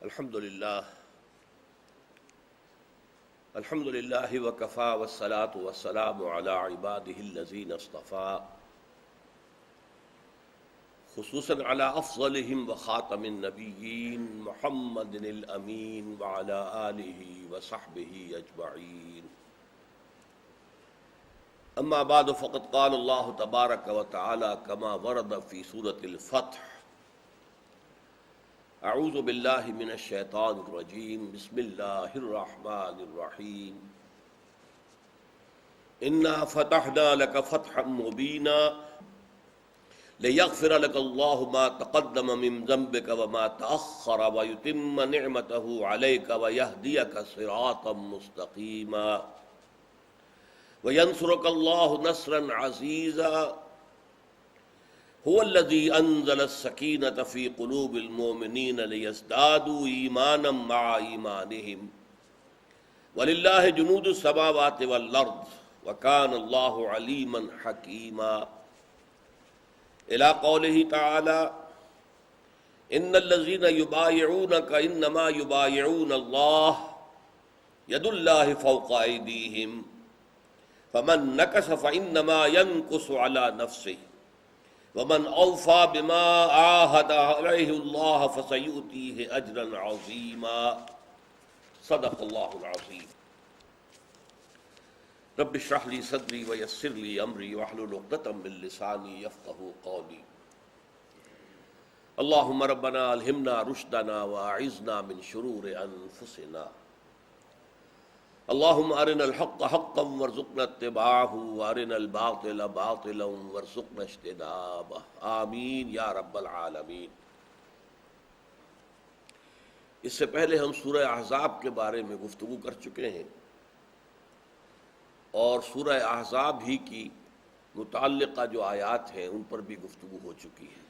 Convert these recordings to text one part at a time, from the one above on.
الحمد للہ وکفا والصلاة والسلام علی عباده الذین اصطفى خصوصاً علی افضلهم وخاتم النبیین محمد الامین وعلی آلہ وصحبہ اجمعین. اما بعد فقد قال اللہ تبارک وتعالی کما ورد فی سورة الفتح: اعوذ باللہ من الشیطان الرجیم بسم اللہ الرحمن الرحیم. انا فتحنا لک فتحا مبینا لیغفر لک اللہ ما تقدم من ذنبک وما تأخر ویتم نعمتہ علیک ویہدیک صراطا مستقیما وینصرک اللہ نصرا عزیزا هو الذي انزل السكينة في قلوب المؤمنين ليزدادوا ايمانا مع ايمانهم ولله جنود السماوات والارض وكان الله عليما حكيما. الى قوله تعالى: ان الذين يبايعونك انما يبايعون الله يد الله فوق ايديهم فمن نكث فانما ينكث على نفسه ومن اوفى بما عاهد عليه الله فسيؤتيه اجرا عظيما. صدق الله العظيم. رب اشرح لي صدري ويسر لي امري واحلل عقدة من لساني يفقهوا قولي. اللهم ربنا الهمنا رشدنا واعذنا من شرور انفسنا. اللهم ارنا الحق حقا وارزقنا اتباعه وارنا الباطل باطلا وارزقنا اجتنابه. آمین یا رب العالمین. اس سے پہلے ہم سورہ احزاب کے بارے میں گفتگو کر چکے ہیں اور سورہ احزاب ہی کی متعلقہ جو آیات ہیں ان پر بھی گفتگو ہو چکی ہے.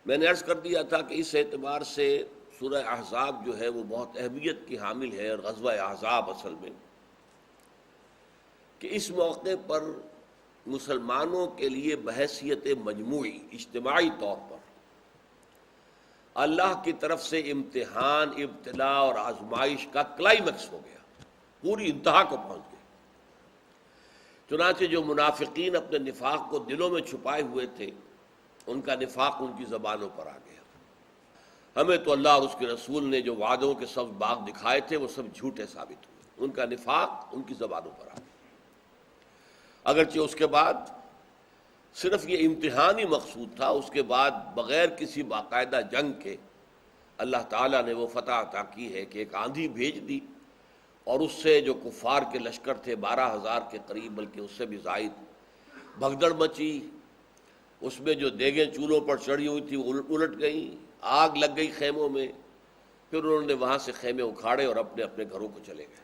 میں نے عرض کر دیا تھا کہ اس اعتبار سے سورہ احزاب جو ہے وہ بہت اہمیت کی حامل ہے، اور غزوہ احزاب اصل میں کہ اس موقع پر مسلمانوں کے لیے بحیثیت مجموعی اجتماعی طور پر اللہ کی طرف سے امتحان، ابتلا اور آزمائش کا کلائمیکس ہو گیا، پوری انتہا کو پہنچ گئے. چنانچہ جو منافقین اپنے نفاق کو دلوں میں چھپائے ہوئے تھے، ان کا نفاق ان کی زبانوں پر آ گیا. ہمیں تو اللہ اور اس کے رسول نے جو وعدوں کے سب باغ دکھائے تھے وہ سب جھوٹے ثابت ہوئے. ان کا نفاق ان کی زبانوں پر آ گیا. اگرچہ اس کے بعد صرف یہ امتحان ہی مقصود تھا، اس کے بعد بغیر کسی باقاعدہ جنگ کے اللہ تعالیٰ نے وہ فتح عطا کی ہے کہ ایک آندھی بھیج دی، اور اس سے جو کفار کے لشکر تھے 12,000 کے قریب، بلکہ اس سے بھی زائد، بھگدڑ مچی. اس میں جو دیگیں چولہوں پر چڑھی ہوئی تھی وہ الٹ گئیں، آگ لگ گئی خیموں میں. پھر انہوں نے وہاں سے خیمے اکھاڑے اور اپنے اپنے گھروں کو چلے گئے.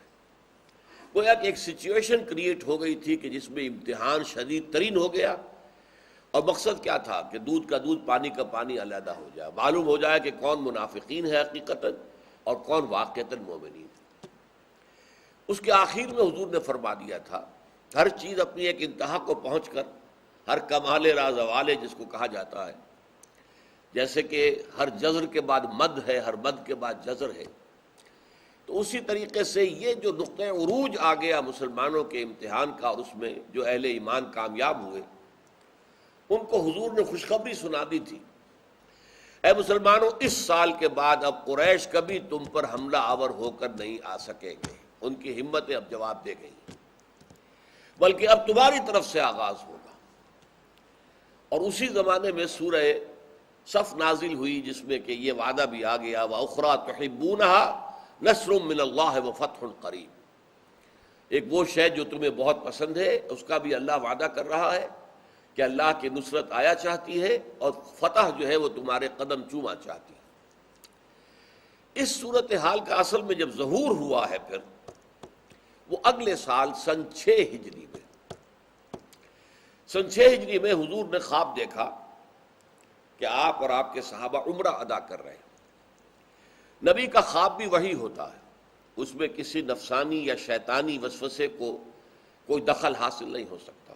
گویا کہ ایک سچویشن کریٹ ہو گئی تھی کہ جس میں امتحان شدید ترین ہو گیا، اور مقصد کیا تھا کہ دودھ کا دودھ پانی کا پانی علیحدہ ہو جائے، معلوم ہو جائے کہ کون منافقین ہے حقیقتاً اور کون واقعتاً مومنین. اس کے آخر میں حضور نے فرما دیا تھا ہر چیز اپنی ایک انتہا کو پہنچ کر، ہر کمال راز والے جس کو کہا جاتا ہے، جیسے کہ ہر جزر کے بعد مد ہے، ہر مد کے بعد جزر ہے، تو اسی طریقے سے یہ جو نقطہ عروج آ گیا مسلمانوں کے امتحان کا، اور اس میں جو اہل ایمان کامیاب ہوئے ان کو حضور نے خوشخبری سنا دی تھی: اے مسلمانوں، اس سال کے بعد اب قریش کبھی تم پر حملہ آور ہو کر نہیں آ سکیں گے. ان کی ہمتیں اب جواب دے گئی، بلکہ اب تمہاری طرف سے آغاز ہوگا. اور اسی زمانے میں سورہ صف نازل ہوئی جس میں کہ یہ وعدہ بھی آ گیا: وَأُخْرَىٰ تُحِبُّونَهَا نَصْرٌ مِّنَ اللَّهِ وَفَتْحٌ قَرِيبٌ. ایک وہ شے جو تمہیں بہت پسند ہے، اس کا بھی اللہ وعدہ کر رہا ہے کہ اللہ کی نصرت آیا چاہتی ہے، اور فتح جو ہے وہ تمہارے قدم چوما چاہتی ہے. اس صورتحال کا اصل میں جب ظہور ہوا ہے پھر وہ اگلے سال سن 6 ہجری میں. سن 6 ہجری میں حضور نے خواب دیکھا کہ آپ اور آپ کے صحابہ عمرہ ادا کر رہے ہیں. نبی کا خواب بھی وہی ہوتا ہے، اس میں کسی نفسانی یا شیطانی وسوسے کو کوئی دخل حاصل نہیں ہو سکتا.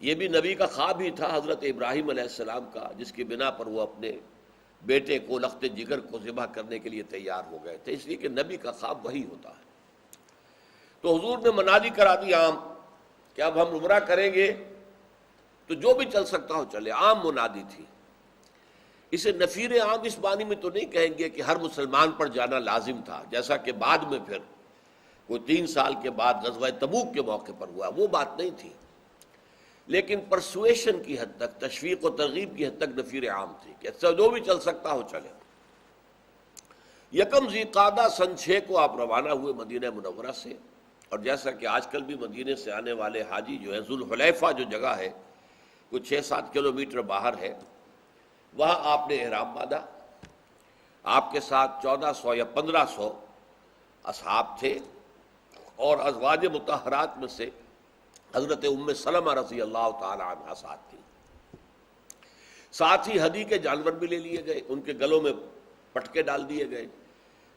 یہ بھی نبی کا خواب ہی تھا حضرت ابراہیم علیہ السلام کا، جس کی بنا پر وہ اپنے بیٹے کو لخت جگر کو ذبح کرنے کے لیے تیار ہو گئے تھے، اس لیے کہ نبی کا خواب وہی ہوتا ہے۔ تو حضور نے منادی کرا دی عام کہ اب ہم عمرہ کریں گے تو جو بھی چل سکتا ہو چلے، عام منادی تھی۔ اسے نفیر عام اس معنی میں تو نہیں کہیں گے کہ ہر مسلمان پر جانا لازم تھا، جیسا کہ بعد میں پھر وہ 3 سال کے بعد غزوہ تبوک کے موقع پر ہوا، وہ بات نہیں تھی، لیکن پرسویشن کی حد تک، تشویق و ترغیب کی حد تک نفیر عام تھی کہ جو بھی چل سکتا ہو چلے۔ یکم ذی قعدہ سن 6 کو آپ روانہ ہوئے مدینہ منورہ سے، اور جیسا کہ آج کل بھی مدینے سے آنے والے حاجی جو ہے، ذوالحلیفہ جو جگہ ہے کچھ 6-7 کلومیٹر باہر ہے، وہاں آپ نے احرام باندھا۔ آپ کے ساتھ 1400 یا 1500 اصحاب تھے، اور ازواج مطہرات میں سے حضرت ام سلمہ رضی اللہ تعالی عنہا ساتھ تھی۔ ساتھ ہی ہدی کے جانور بھی لے لیے گئے، ان کے گلوں میں پٹکے ڈال دیے گئے۔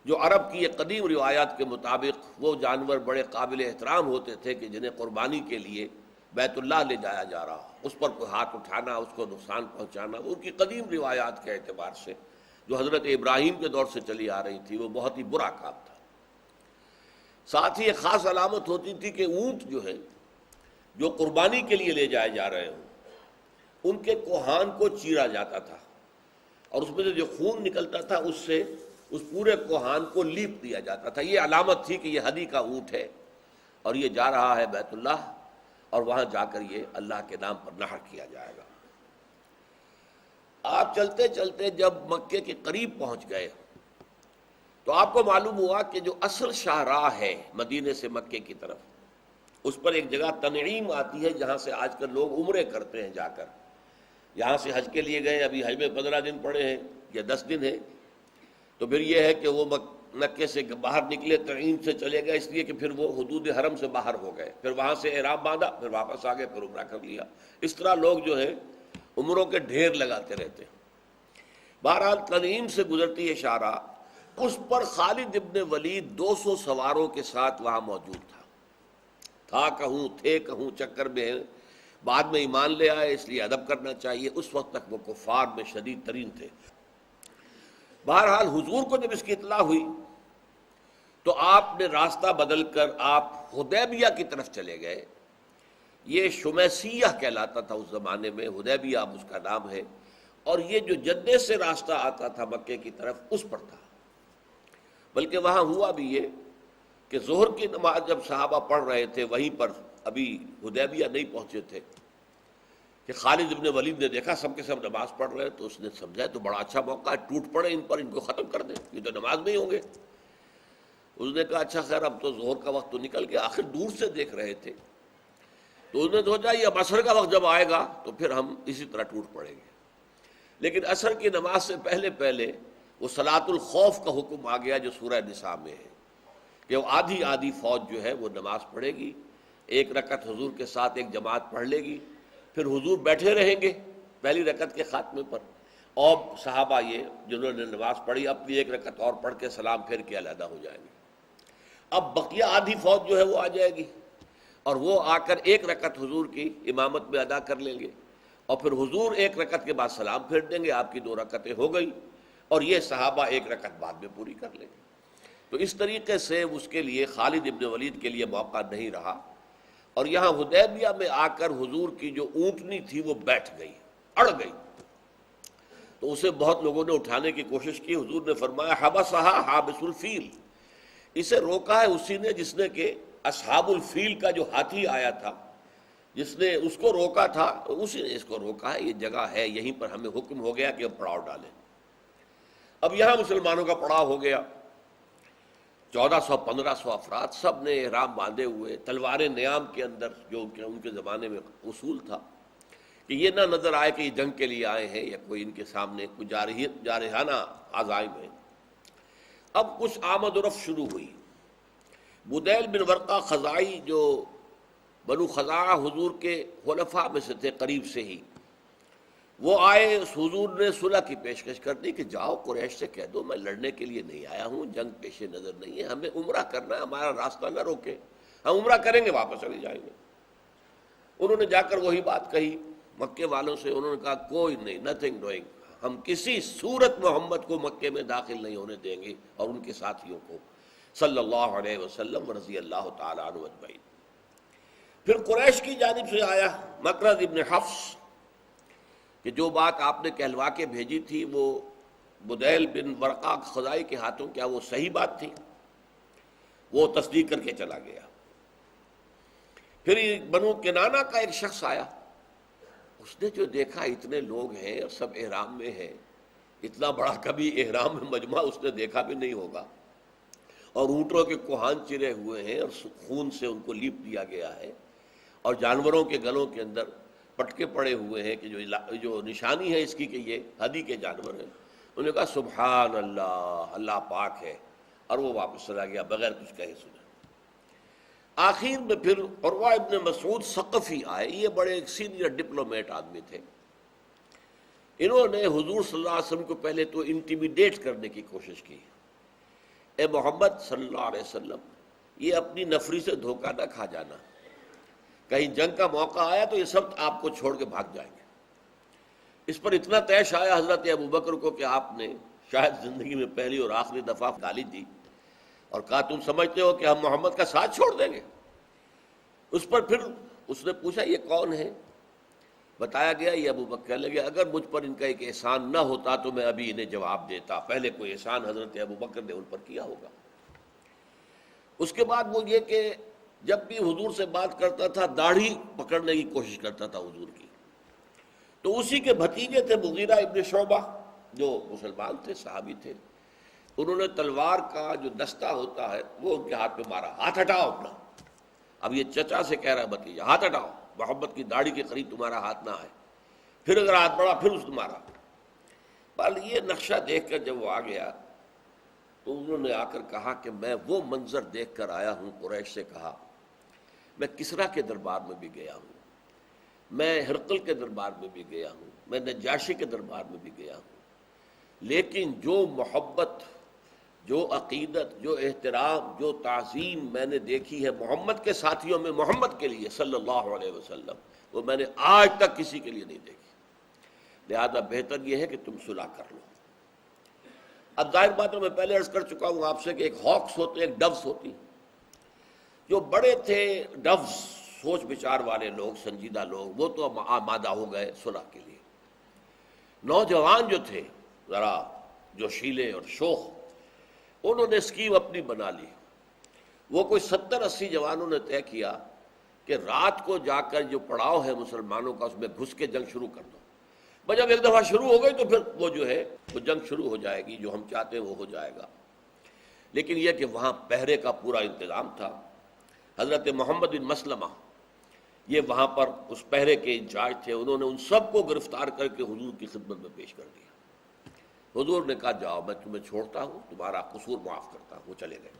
جو عرب کی یہ قدیم روایات کے مطابق وہ جانور بڑے قابل احترام ہوتے تھے کہ جنہیں قربانی کے لیے بیت اللہ لے جایا جا رہا، اس پر کوئی ہاتھ اٹھانا، اس کو نقصان پہنچانا، ان کی قدیم روایات کے اعتبار سے جو حضرت ابراہیم کے دور سے چلی آ رہی تھی، وہ بہت ہی برا کام تھا۔ ساتھ ہی ایک خاص علامت ہوتی تھی کہ اونٹ جو ہے جو قربانی کے لیے لے جائے جا رہے ہوں، ان کے کوہان کو چیرا جاتا تھا، اور اس میں سے جو خون نکلتا تھا اس سے اس پورے کوہان کو لیپ دیا جاتا تھا۔ یہ علامت تھی کہ یہ ہدی کا اونٹ ہے اور یہ جا رہا ہے بیت اللہ، اور وہاں جا کر یہ اللہ کے نام پر نحر کیا جائے گا۔ آپ چلتے چلتے جب مکے کے قریب پہنچ گئے تو آپ کو معلوم ہوا کہ جو اصل شاہراہ ہے مدینے سے مکے کی طرف، اس پر ایک جگہ تنعیم آتی ہے جہاں سے آج کل لوگ عمرے کرتے ہیں جا کر۔ یہاں سے حج کے لیے گئے، ابھی حج میں 15 دن پڑے ہیں یا 10 دن ہیں، تو پھر یہ ہے کہ وہ مکے سے باہر نکلے، تنعیم سے چلے گئے، اس لیے کہ پھر وہ حدود حرم سے باہر ہو گئے، پھر وہاں سے احرام باندھا، پھر واپس آ گئے، پھر عمرہ کر لیا۔ اس طرح لوگ جو ہے عمروں کے ڈھیر لگاتے رہتے ہیں۔ بہرحال تنعیم سے گزرتی ہے شاہراہ، اس پر خالد ابن ولید 200 سواروں کے ساتھ وہاں موجود تھا کہوں تھے کہوں چکر میں ہے، بعد میں ایمان لے آئے، اس لیے ادب کرنا چاہیے، اس وقت تک وہ کفار میں شدید ترین تھے۔ بہرحال حضور کو جب اس کی اطلاع ہوئی تو آپ نے راستہ بدل کر آپ حدیبیہ کی طرف چلے گئے۔ یہ شمیسیہ کہلاتا تھا اس زمانے میں، حدیبیہ اب اس کا نام ہے، اور یہ جو جدے سے راستہ آتا تھا مکے کی طرف اس پر تھا۔ بلکہ وہاں ہوا بھی یہ کہ ظہر کی نماز جب صحابہ پڑھ رہے تھے وہیں پر، ابھی حدیبیہ نہیں پہنچے تھے، کہ خالد ابن ولید نے دیکھا سب کے سب نماز پڑھ رہے، تو اس نے سمجھا تو بڑا اچھا موقع ہے، ٹوٹ پڑے ان پر، ان کو ختم کر دیں، یہ تو نماز میں ہی ہوں گے۔ اس نے کہا اچھا خیر اب تو ظہر کا وقت تو نکل گیا، آخر دور سے دیکھ رہے تھے، تو اس نے سوچا یہ اب عصر کا وقت جب آئے گا تو پھر ہم اسی طرح ٹوٹ پڑیں گے۔ لیکن عصر کی نماز سے پہلے پہلے وہ صلاۃ الخوف کا حکم آ گیا جو سورہ نساء میں ہے، کہ وہ آدھی فوج جو ہے وہ نماز پڑھے گی، 1 رکعت حضور کے ساتھ ایک جماعت پڑھ لے گی، پھر حضور بیٹھے رہیں گے پہلی رکعت کے خاتمے پر، اور صحابہ یہ جنہوں نے نماز پڑھی اپنی 1 رکعت اور پڑھ کے سلام پھیر کے علیحدہ ہو جائیں گے۔ اب بقیہ آدھی فوج جو ہے وہ آ جائے گی، اور وہ آ کر 1 رکعت حضور کی امامت میں ادا کر لیں گے، اور پھر حضور 1 رکعت کے بعد سلام پھیر دیں گے، آپ کی 2 رکعتیں ہو گئی، اور یہ صحابہ 1 رکعت بعد میں پوری کر لیں گے۔ تو اس طریقے سے اس کے لیے خالد ابن ولید کے لیے موقع نہیں رہا، اور یہاں حدیبیہ میں آ کر حضور کی جو اونٹنی تھی وہ بیٹھ گئی، اڑ گئی، تو اسے بہت لوگوں نے اٹھانے کی کوشش کی۔ حضور نے فرمایا حبسہا حابس الفیل، اسے روکا ہے اسی نے جس نے کہ اصحاب الفیل کا جو ہاتھی آیا تھا، جس نے اس کو روکا تھا، اسی نے اس کو روکا ہے، یہ جگہ ہے، یہیں پر ہمیں حکم ہو گیا کہ اب پڑاؤ ڈالیں۔ اب یہاں مسلمانوں کا پڑاؤ ہو گیا، 1400-1500 افراد، سب نے احرام باندھے ہوئے، تلواریں نیام کے اندر، جو ان کے زمانے میں اصول تھا کہ یہ نہ نظر آئے کہ یہ جنگ کے لیے آئے ہیں یا کوئی ان کے سامنے کوئی جارحانہ عزائم ہے۔ اب کچھ آمد و رفت شروع ہوئی۔ بدیل بن ورقہ خزاعی جو بنو خزاعہ حضور کے خلفاء میں سے تھے قریب سے ہی، وہ آئے، حضور نے صلح کی پیشکش کر دی کہ جاؤ قریش سے کہہ دو میں لڑنے کے لیے نہیں آیا ہوں، جنگ پیش نظر نہیں ہے، ہمیں عمرہ کرنا ہے، ہمارا راستہ نہ روکے، ہم عمرہ کریں گے واپس چلے جائیں گے۔ انہوں نے جا کر وہی بات کہی مکے والوں سے، انہوں نے کہا کوئی نہیں، نتھنگ ڈوئنگ، ہم کسی صورت محمد کو مکے میں داخل نہیں ہونے دیں گے اور ان کے ساتھیوں کو صلی اللہ علیہ وسلم رضی اللہ تعالیٰ عنہ اجمعین۔ پھر قریش کی جانب سے آیا مکرز ابن حفص کہ جو بات آپ نے کہلوا کے بھیجی تھی وہ بدیل بن ورقا خزائی کے ہاتھوں، کیا وہ صحیح بات تھی؟ وہ تصدیق کر کے چلا گیا۔ پھر بنو کنانہ کا ایک شخص آیا، اس نے جو دیکھا اتنے لوگ ہیں اور سب احرام میں ہیں، اتنا بڑا کبھی احرام میں مجمع اس نے دیکھا بھی نہیں ہوگا، اور اونٹوں کے کوہان چرے ہوئے ہیں اور خون سے ان کو لیپ دیا گیا ہے، اور جانوروں کے گلوں کے اندر پٹکے پڑے ہوئے ہیں کہ جو نشانی ہے اس کی کہ یہ ہدی کے جانور ہیں۔ انہوں نے کہا سبحان اللہ، اللہ پاک ہے، اور وہ واپس چلا گیا بغیر کچھ کہے سنے۔ آخر میں پھر عروہ ابن مسعود ثقفی آئے، یہ بڑے ایک سینئر ڈپلومیٹ آدمی تھے۔ انہوں نے حضور صلی اللہ علیہ وسلم کو پہلے تو انٹیمیڈیٹ کرنے کی کوشش کی، اے محمد صلی اللہ علیہ وسلم، یہ اپنی نفری سے دھوکہ نہ کھا جانا، کہیں جنگ کا موقع آیا تو یہ سب آپ کو چھوڑ کے بھاگ جائیں گے۔ اس پر اتنا طیش آیا حضرت ابوبکر کو کہ آپ نے شاید زندگی میں پہلی اور آخری دفعہ گالی دی اور کہا تم سمجھتے ہو کہ ہم محمد کا ساتھ چھوڑ دیں گے؟ اس پر پھر اس نے پوچھا یہ کون ہے؟ بتایا گیا یہ ابوبکر۔ کہنے لگے اگر مجھ پر ان کا ایک احسان نہ ہوتا تو میں ابھی انہیں جواب دیتا، پہلے کوئی احسان حضرت ابوبکر نے ان پر کیا ہوگا۔ اس کے بعد وہ یہ کہ جب بھی حضور سے بات کرتا تھا داڑھی پکڑنے کی کوشش کرتا تھا حضور کی، تو اسی کے بھتیجے تھے مغیرہ ابن شعبہ جو مسلمان تھے، صحابی تھے، انہوں نے تلوار کا جو دستہ ہوتا ہے وہ ان کے ہاتھ پہ مارا، ہاتھ ہٹاؤ اپنا۔ اب یہ چچا سے کہہ رہا ہے بھتیجا، ہاتھ ہٹاؤ، محمد کی داڑھی کے قریب تمہارا ہاتھ نہ آئے۔ پھر اگر ہاتھ بڑھا پھر اس نے مارا۔ بل یہ نقشہ دیکھ کر جب وہ آ گیا تو انہوں نے آ کر کہا کہ میں وہ منظر دیکھ کر آیا ہوں۔ قریش سے کہا میں کسریٰ کے دربار میں بھی گیا ہوں، میں ہرقل کے دربار میں بھی گیا ہوں، میں نجاشی کے دربار میں بھی گیا ہوں، لیکن جو محبت، جو عقیدت، جو احترام، جو تعظیم میں نے دیکھی ہے محمد کے ساتھیوں میں محمد کے لیے صلی اللہ علیہ وسلم، وہ میں نے آج تک کسی کے لیے نہیں دیکھی۔ لہذا بہتر یہ ہے کہ تم صلح کر لو۔ اب ظاہر بات ہے، میں پہلے عرض کر چکا ہوں آپ سے کہ ایک ہاکس ہوتے، ایک ڈوز ہوتی، جو بڑے تھے ڈوز، سوچ بچار والے لوگ، سنجیدہ لوگ، وہ تو آمادہ ہو گئے صلح کے لیے۔ نوجوان جو تھے ذرا جوشیلے اور شوخ، انہوں نے اسکیم اپنی بنا لی۔ وہ کوئی 70-80 جوانوں نے طے کیا کہ رات کو جا کر جو پڑاؤ ہے مسلمانوں کا اس میں گھس کے جنگ شروع کر دو۔ بس جب ایک دفعہ شروع ہو گئی تو پھر وہ جو ہے وہ جنگ شروع ہو جائے گی، جو ہم چاہتے ہیں وہ ہو جائے گا۔ لیکن یہ کہ وہاں پہرے کا پورا انتظام تھا۔ حضرت محمد بن مسلمہ یہ وہاں پر اس پہرے کے انچارج تھے، انہوں نے ان سب کو گرفتار کر کے حضور کی خدمت میں پیش کر دیا۔ حضور نے کہا جاؤ میں تمہیں چھوڑتا ہوں، تمہارا قصور معاف کرتا ہوں۔ وہ چلے گئے۔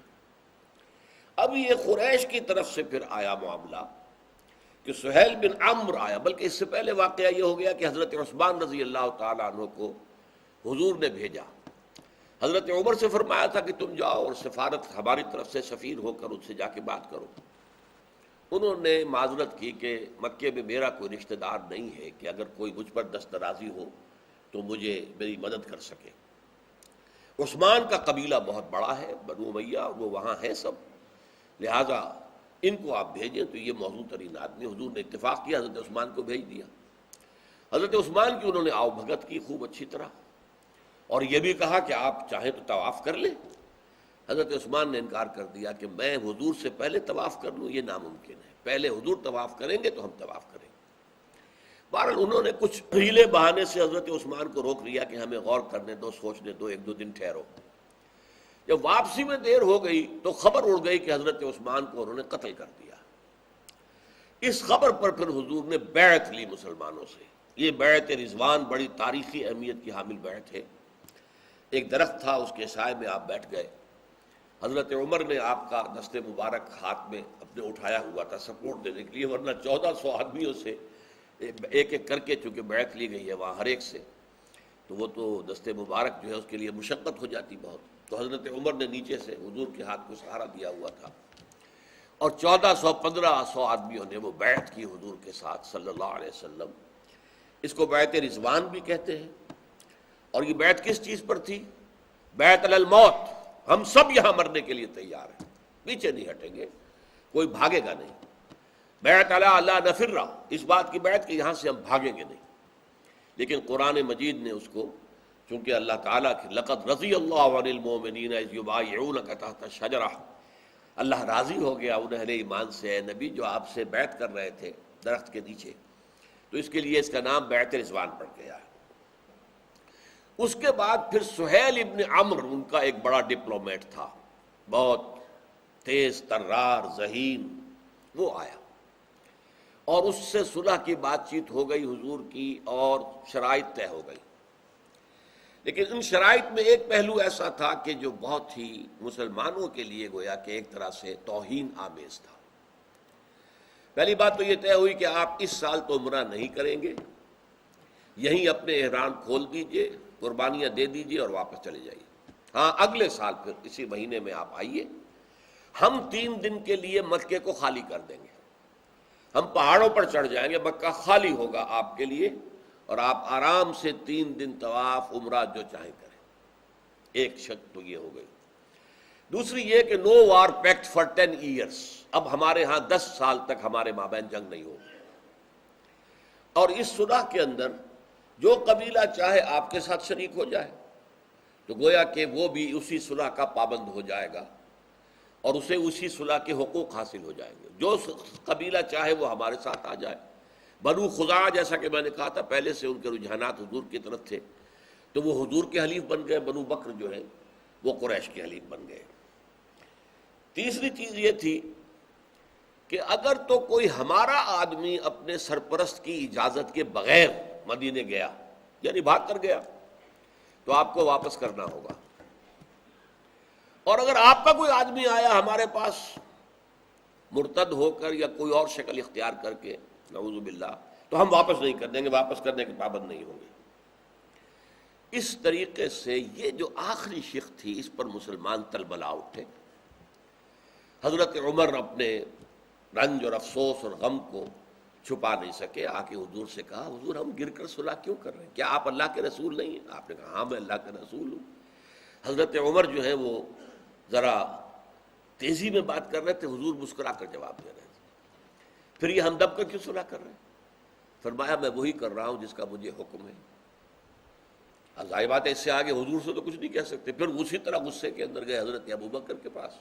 اب یہ قریش کی طرف سے پھر آیا معاملہ کہ سہیل بن عمرو آیا، بلکہ اس سے پہلے واقعہ یہ ہو گیا کہ حضرت عثمان رضی اللہ تعالیٰ عنہ کو حضور نے بھیجا۔ حضرت عمر سے فرمایا تھا کہ تم جاؤ اور سفارت ہماری طرف سے سفیر ہو کر ان سے جا کے بات کرو۔ انہوں نے معذرت کی کہ مکے میں میرا کوئی رشتہ دار نہیں ہے کہ اگر کوئی مجھ پر دست درازی ہو تو مجھے میری مدد کر سکے۔ عثمان کا قبیلہ بہت بڑا ہے، بنو امیہ، وہ وہاں ہیں سب، لہٰذا ان کو آپ بھیجیں تو یہ موزوں ترین آدمی۔ حضور نے اتفاق کیا، حضرت عثمان کو بھیج دیا۔ حضرت عثمان کی انہوں نے آؤ بھگت کی خوب اچھی طرح، اور یہ بھی کہا کہ آپ چاہیں تو طواف کر لیں۔ حضرت عثمان نے انکار کر دیا کہ میں حضور سے پہلے طواف کر لوں، یہ ناممکن ہے، پہلے حضور طواف کریں گے تو ہم طواف کریں گے۔ بہرحال انہوں نے کچھ ہیلے بہانے سے حضرت عثمان کو روک لیا کہ ہمیں غور کرنے دو، سوچنے دو، 1-2 دن ٹھہرو۔ جب واپسی میں دیر ہو گئی تو خبر اڑ گئی کہ حضرت عثمان کو انہوں نے قتل کر دیا۔ اس خبر پر پھر حضور نے بیعت لی مسلمانوں سے۔ یہ بیعت رضوان بڑی تاریخی اہمیت کی حامل بیعت ہے۔ ایک درخت تھا، اس کے سائے میں آپ بیٹھ گئے۔ حضرت عمر نے آپ کا دست مبارک ہاتھ میں اپنے اٹھایا ہوا تھا سپورٹ دینے کے لیے، ورنہ 1400 آدمیوں سے ایک ایک کر کے چونکہ بیعت لی گئی ہے وہاں ہر ایک سے، تو وہ تو دست مبارک جو ہے اس کے لیے مشقت ہو جاتی بہت۔ تو حضرت عمر نے نیچے سے حضور کے ہاتھ کو سہارا دیا ہوا تھا، اور 1400-1500 آدمیوں نے وہ بیعت کی حضور کے ساتھ صلی اللہ علیہ وسلم۔ اس کو بیعت رضوان بھی کہتے ہیں۔ اور یہ بیعت کس چیز پر تھی؟ بیعت علی الموت، ہم سب یہاں مرنے کے لیے تیار ہیں، پیچھے نہیں ہٹیں گے، کوئی بھاگے گا نہیں۔ بیعت علی اللہ نفر، اس بات کی بیعت کہ یہاں سے ہم بھاگیں گے نہیں۔ لیکن قرآن مجید نے اس کو، چونکہ اللہ تعالیٰ کی لقد رضی اللہ عن المؤمنین اذ یبایعونک تحت الشجرہ، اللہ راضی ہو گیا ان اہل ایمان سے اے نبی جو آپ سے بیعت کر رہے تھے درخت کے نیچے، تو اس کے لیے اس کا نام بیعت رضوان پڑ گیا ہے۔ اس کے بعد پھر سہیل ابن عمرو ان کا ایک بڑا ڈپلومیٹ تھا، بہت تیز ترار ذہین، وہ آیا اور اس سے صلح کی بات چیت ہو گئی حضور کی، اور شرائط طے ہو گئی۔ لیکن ان شرائط میں ایک پہلو ایسا تھا کہ جو بہت ہی مسلمانوں کے لیے گویا کہ ایک طرح سے توہین آمیز تھا۔ پہلی بات تو یہ طے ہوئی کہ آپ اس سال تو عمرہ نہیں کریں گے، یہیں اپنے احرام کھول دیجئے، قربانیاں دے دیجئے اور واپس چلے جائیے۔ ہاں اگلے سال پھر اسی مہینے میں آپ آئیے، ہم 3 دن کے لیے مکے کو خالی کر دیں گے، ہم پہاڑوں پر چڑھ جائیں گے، مکہ خالی ہوگا آپ کے لیے، اور آپ آرام سے 3 دن طواف عمرہ جو چاہیں کریں۔ ایک شرط تو یہ ہو گئی۔ دوسری یہ کہ نو وار پیکٹ فار 10 ایئرس، اب ہمارے ہاں 10 سال تک ہمارے مابین جنگ نہیں ہوگی، اور اس صلح کے اندر جو قبیلہ چاہے آپ کے ساتھ شریک ہو جائے، تو گویا کہ وہ بھی اسی صلح کا پابند ہو جائے گا اور اسے اسی صلح کے حقوق حاصل ہو جائیں گے۔ جو قبیلہ چاہے وہ ہمارے ساتھ آ جائے۔ بنو خزاعہ جیسا کہ میں نے کہا تھا پہلے سے ان کے رجحانات حضور کی طرف تھے، تو وہ حضور کے حلیف بن گئے، بنو بکر جو ہے وہ قریش کے حلیف بن گئے۔ تیسری چیز یہ تھی کہ اگر تو کوئی ہمارا آدمی اپنے سرپرست کی اجازت کے بغیر مدینے گیا، یعنی بھاگ کر گیا، تو آپ کو واپس کرنا ہوگا، اور اگر آپ کا کوئی آدمی آیا ہمارے پاس مرتد ہو کر یا کوئی اور شکل اختیار کر کے نعوذ باللہ، تو ہم واپس نہیں کر دیں گے، واپس کرنے کے پابند نہیں ہوں گے۔ اس طریقے سے یہ جو آخری شق تھی اس پر مسلمان تلبلا اٹھے۔ حضرت عمر اپنے رنج اور افسوس اور غم کو چھپا نہیں سکے، آ کے حضور سے کہا حضور ہم گر کر صلح کیوں کر رہے ہیں؟ کیا آپ اللہ کے رسول نہیں ہیں؟ آپ نے کہا ہاں میں اللہ کا رسول ہوں۔ حضرت عمر جو ہے وہ ذرا تیزی میں بات کر رہے تھے، حضور مسکرا کر جواب دے رہے تھے۔ پھر یہ ہم دب کر کیوں صلح کر رہے ہیں؟ فرمایا میں وہی کر رہا ہوں جس کا مجھے حکم ہے۔ ظاہر بات ہے اس سے آگے حضور سے تو کچھ نہیں کہہ سکتے۔ پھر اسی طرح غصے کے اندر گئے حضرت ابوبکر کے پاس۔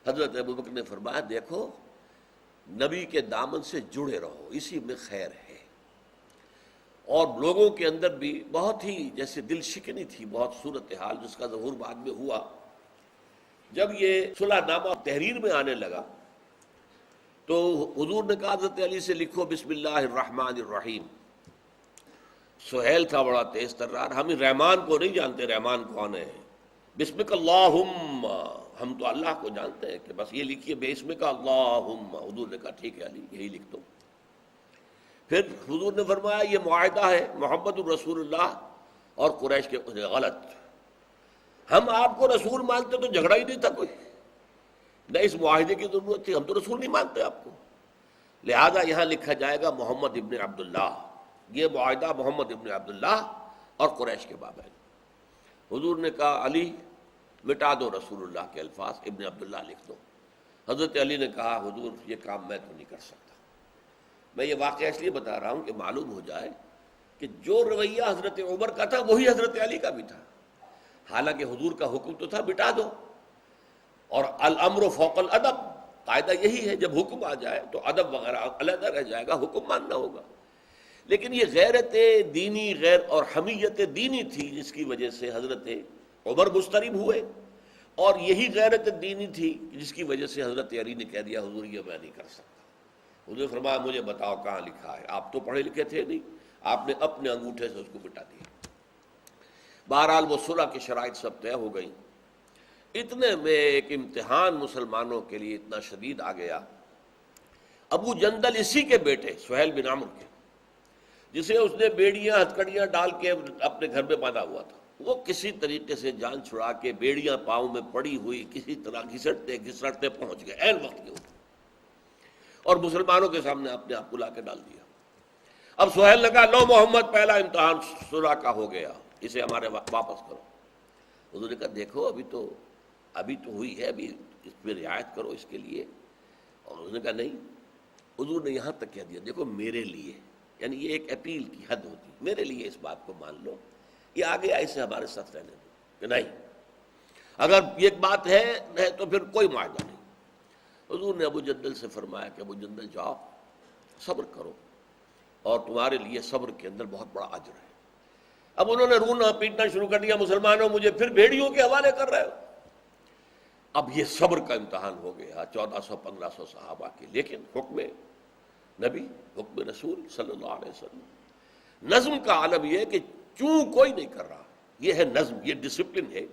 حضرت ابوبکر نے فرمایا دیکھو نبی کے دامن سے جڑے رہو، اسی میں خیر ہے۔ اور لوگوں کے اندر بھی بہت ہی جیسے دل شکنی تھی، بہت صورتحال جس کا ظہور بعد میں ہوا۔ جب یہ صلح نامہ تحریر میں آنے لگا تو حضور نے کہا حضرت علی سے لکھو بسم اللہ الرحمن الرحیم۔ سہیل تھا بڑا تیز ترار، ہم رحمان کو نہیں جانتے رحمان کون ہے، بسمک اللہم، ہم تو اللہ کو جانتے ہیں کہ بس یہ لکھیے بے اسمک اللہم۔ حضور نے کہا ٹھیک ہے علی یہی لکھ دو۔ پھر حضور نے فرمایا یہ معاہدہ ہے محمد الرسول اللہ اور قریش کے، غلط، ہم آپ کو رسول مانتے تو جھگڑا ہی نہیں تھا کوئی، نہ اس معاہدے کی ضرورت تھی، ہم تو رسول نہیں مانتے آپ کو، لہذا یہاں لکھا جائے گا محمد ابن عبداللہ۔ یہ معاہدہ محمد ابن عبداللہ اور قریش کے مابین۔ حضور نے کہا علی مٹا دو رسول اللہ کے الفاظ، ابن عبداللہ لکھ دو۔ حضرت علی نے کہا حضور یہ کام میں تو نہیں کر سکتا۔ میں یہ واقعہ اس لیے بتا رہا ہوں کہ معلوم ہو جائے کہ جو رویہ حضرت عمر کا تھا وہی حضرت علی کا بھی تھا۔ حالانکہ حضور کا حکم تو تھا مٹا دو، اور الامر فوق الادب، قاعدہ یہی ہے جب حکم آ جائے تو ادب وغیرہ علیحدہ رہ جائے گا، حکم ماننا ہوگا۔ لیکن یہ غیرت دینی غیر اور حمیت دینی تھی جس کی وجہ سے حضرت عمر مضطرب ہوئے، اور یہی غیرت دینی تھی جس کی وجہ سے حضرت علی نے کہہ دیا حضور یہ میں نہیں کر سکتا۔ حضور نے فرمایا مجھے بتاؤ کہاں لکھا ہے، آپ تو پڑھے لکھے تھے نہیں، آپ نے اپنے انگوٹھے سے اس کو مٹا دیا۔ بہرحال وہ صلح کی شرائط سب طے ہو گئی۔ اتنے میں ایک امتحان مسلمانوں کے لیے اتنا شدید آ گیا۔ ابو جندل اسی کے بیٹے سہیل بن عمرو کے، جسے اس نے بیڑیاں ہتکڑیاں ڈال کے اپنے گھر میں باندھا ہوا تھا، وہ کسی طریقے سے جان چھڑا کے بیڑیاں پاؤں میں پڑی ہوئی کسی طرح گھسٹتے گھسٹتے پہنچ گئے عین وقت کے اوپر، اور مسلمانوں کے سامنے اپنے آپ کو لا کے ڈال دیا۔ اب سہیل نے کہا لو محمد پہلا امتحان صلح کا ہو گیا، اسے ہمارے واپس کرو۔ حضور نے کہا دیکھو ابھی تو ہوئی ہے، ابھی اس پہ رعایت کرو اس کے لیے۔ اور انہوں نے کہا نہیں۔ حضور نے یہاں تک کہہ دیا دیکھو میرے لیے، یعنی یہ ایک اپیل کی حد ہوتی، میرے لیے اس بات کو مان لو، یہ آگے ایسے ہمارے ساتھ رہنے دو کہ نہیں، اگر یہ بات ہے تو پھر کوئی معاہدہ نہیں۔ حضور نے ابو جندل سے فرمایا کہ ابو جندل جاؤ صبر کرو، اور تمہارے لیے صبر کے اندر بہت بڑا اجر ہے۔ اب انہوں نے رونا پیٹنا شروع کر دیا، مسلمانوں مجھے پھر بھیڑیوں کے حوالے کر رہے ہو۔ اب یہ صبر کا امتحان ہو گیا 1400-1500 صحابہ کے، لیکن حکم نبی، حکم رسول صلی اللہ علیہ وسلم، نظم کا عالم یہ ہے کہ چوں کوئی نہیں کر رہا، یہ ہے نظم، یہ ڈسپلن ہے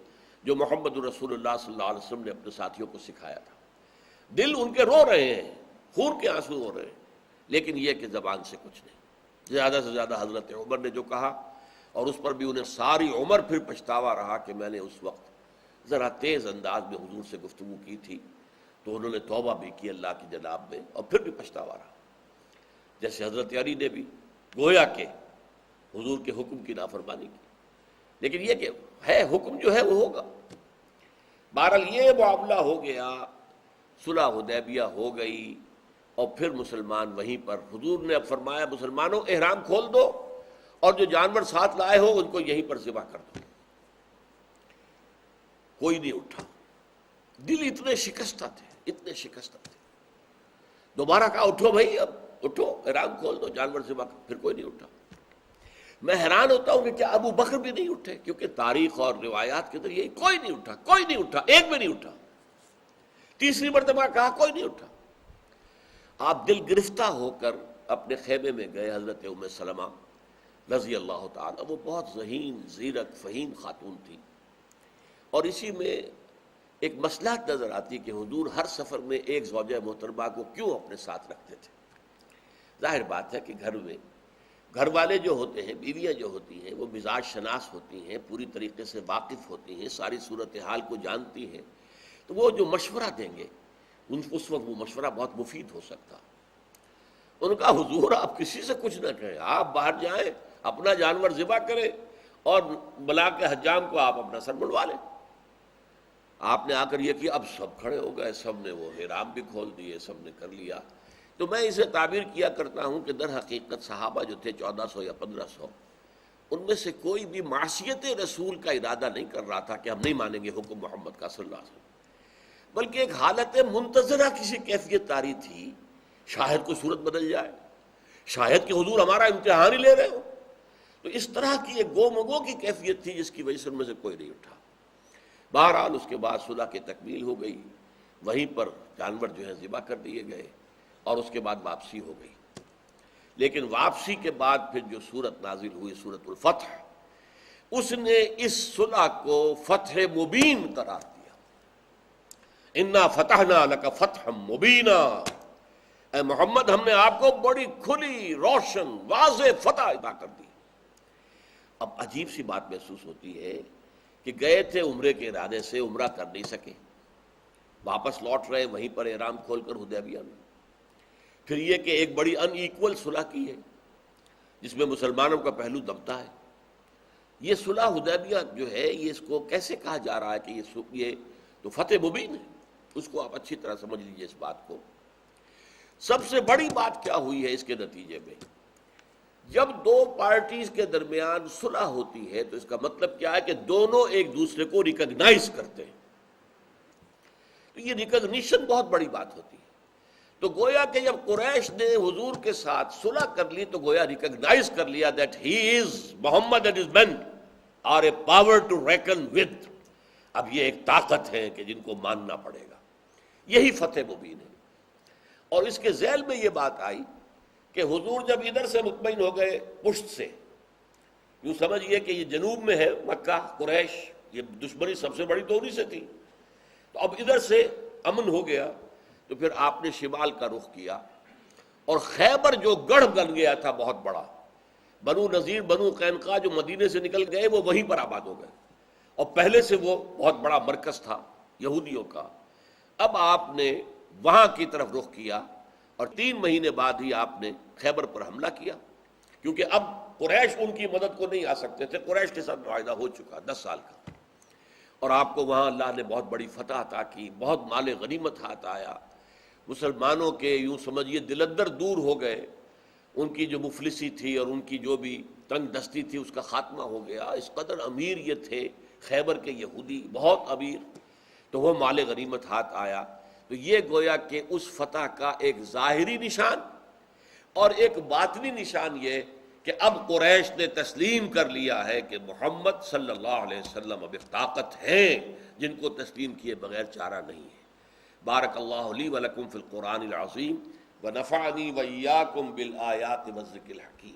جو محمد رسول اللہ صلی اللہ علیہ وسلم نے اپنے ساتھیوں کو سکھایا تھا۔ دل ان کے رو رہے ہیں، خون کے آنسو ہو رہے ہیں، لیکن یہ کہ زبان سے کچھ نہیں۔ زیادہ سے زیادہ حضرت عمر نے جو کہا، اور اس پر بھی انہیں ساری عمر پھر پچھتاوا رہا کہ میں نے اس وقت ذرا تیز انداز میں حضور سے گفتگو کی تھی، تو انہوں نے توبہ بھی کی اللہ کی جناب میں، اور پھر بھی پچھتاوا رہا۔ جیسے حضرت علی نے بھی گویا کہ حضور کے حکم کی نافرمانی کی، لیکن یہ کہ ہے حکم جو ہے وہ ہوگا۔ بہرحال یہ معاملہ ہو گیا، صلح حدیبیہ ہو گئی، اور پھر مسلمان وہیں پر، حضور نے اب فرمایا مسلمانوں احرام کھول دو، اور جو جانور ساتھ لائے ہو ان کو یہیں پر ذبح کر دو۔ کوئی نہیں اٹھا، دل اتنے شکستہ تھے، اتنے شکستہ تھے۔ دوبارہ کہا اٹھو بھائی، اب اٹھو احرام کھول دو، جانور ذبح کر، پھر کوئی نہیں اٹھا۔ میں حیران ہوتا ہوں کہ کیا ابو بکر بھی نہیں اٹھے، کیونکہ تاریخ اور روایات کے اندر یہی کوئی نہیں اٹھا، کوئی نہیں اٹھا، ایک بھی نہیں اٹھا۔ تیسری مرتبہ کہا کوئی نہیں اٹھا۔ آپ دل گرفتہ ہو کر اپنے خیمے میں گئے۔ حضرت ام سلمہ رضی اللہ تعالیٰ، وہ بہت ذہین، زیرک، فہیم خاتون تھی، اور اسی میں ایک مصلحت نظر آتی کہ حضور ہر سفر میں ایک زوجہ محترمہ کو کیوں اپنے ساتھ رکھتے تھے۔ ظاہر بات ہے کہ گھر میں گھر والے جو ہوتے ہیں، بیویاں جو ہوتی ہیں، وہ مزاج شناس ہوتی ہیں، پوری طریقے سے واقف ہوتی ہیں، ساری صورتحال کو جانتی ہیں، تو وہ جو مشورہ دیں گے اس وقت وہ مشورہ بہت مفید ہو سکتا۔ ان کا حضور آپ کسی سے کچھ نہ کہیں، آپ باہر جائیں، اپنا جانور ذبح کریں، اور بلا کے حجام کو آپ اپنا سر منڈوا لیں۔ آپ نے آ کر یہ کیا، اب سب کھڑے ہو گئے، سب نے وہ احرام بھی کھول دیے، سب نے کر لیا۔ تو میں اسے تعبیر کیا کرتا ہوں کہ در حقیقت صحابہ جو تھے 1400 یا 1500، ان میں سے کوئی بھی معصیت رسول کا ارادہ نہیں کر رہا تھا کہ ہم نہیں مانیں گے حکم محمد کا صلی اللہ علیہ وسلم، بلکہ ایک حالت منتظرہ کسی کیفیت طاری تھی، شاید کوئی صورت بدل جائے، شاید کہ حضور ہمارا امتحان ہی لے رہے ہو۔ تو اس طرح کی ایک گو مگو کی کیفیت تھی جس کی وجہ سے ان میں سے کوئی نہیں اٹھا۔ بہرحال اس کے بعد صلح کی تکمیل ہو گئی، وہیں پر جانور جو ہے ذبح کر دیے گئے، اور اس کے بعد واپسی ہو گئی۔ لیکن واپسی کے بعد پھر جو سورت نازل ہوئی، سورت الفتح، اس نے اس صلح کو فتح مبین قرار دیا۔ انا فتحنا لک فتحا مبینا، اے محمد ہم نے آپ کو بڑی کھلی، روشن، واضح فتح عطا کر دی۔ اب عجیب سی بات محسوس ہوتی ہے کہ گئے تھے عمرے کے ارادے سے، عمرہ کر نہیں سکے، واپس لوٹ رہے وہیں پر احرام کھول کر حدیبیہ میں۔ پھر یہ کہ ایک بڑی ان ایکول صلح کی ہے جس میں مسلمانوں کا پہلو دبتا ہے۔ یہ صلح حدیبیہ جو ہے، یہ اس کو کیسے کہا جا رہا ہے کہ یہ تو فتح مبین ہے، اس کو آپ اچھی طرح سمجھ لیجئے اس بات کو۔ سب سے بڑی بات کیا ہوئی ہے اس کے نتیجے میں؟ جب دو پارٹیز کے درمیان صلح ہوتی ہے تو اس کا مطلب کیا ہے کہ دونوں ایک دوسرے کو ریکگنائز کرتے ہیں۔ تو یہ ریکگنیشن بہت بڑی بات ہوتی ہے۔ تو گویا کہ جب قریش نے حضور کے ساتھ صلح کر لی تو گویا ریکگنائز کر لیا that he is Muhammad and his men are a power to reckon with. اب یہ ایک طاقت ہے کہ جن کو ماننا پڑے گا۔ یہی فتح مبین ہے۔ اور اس کے ذیل میں یہ بات آئی کہ حضور جب ادھر سے مطمئن ہو گئے پشت سے، یوں سمجھئے کہ یہ جنوب میں ہے مکہ، قریش، یہ دشمنی سب سے بڑی تو انہی سے تھی، تو اب ادھر سے امن ہو گیا، تو پھر آپ نے شمال کا رخ کیا، اور خیبر جو گڑھ بن گیا تھا بہت بڑا، بنو نذیر، بنو قینقاع جو مدینے سے نکل گئے وہ وہیں پر آباد ہو گئے، اور پہلے سے وہ بہت بڑا مرکز تھا یہودیوں کا۔ اب آپ نے وہاں کی طرف رخ کیا، اور 3 مہینے بعد ہی آپ نے خیبر پر حملہ کیا، کیونکہ اب قریش ان کی مدد کو نہیں آ سکتے تھے، قریش کے ساتھ معاہدہ ہو چکا 10 سال کا، اور آپ کو وہاں اللہ نے بہت بڑی فتح عطا کی، بہت مال غنیمت ہاتھ آیا، مسلمانوں کے یوں سمجھیے دل اندر دور ہو گئے، ان کی جو مفلسی تھی اور ان کی جو بھی تنگ دستی تھی اس کا خاتمہ ہو گیا۔ اس قدر امیر یہ تھے خیبر کے یہودی، بہت امیر، تو وہ مال غنیمت ہاتھ آیا۔ تو یہ گویا کہ اس فتح کا ایک ظاہری نشان اور ایک باطنی نشان یہ کہ اب قریش نے تسلیم کر لیا ہے کہ محمد صلی اللہ علیہ وسلم اب ایک طاقت ہیں جن کو تسلیم کیے بغیر چارہ نہیں ہے۔ بارک اللہ لی ولکم فی القرآن العظیم ونفعنی وإیاکم بالآیات والذکر الحکیم۔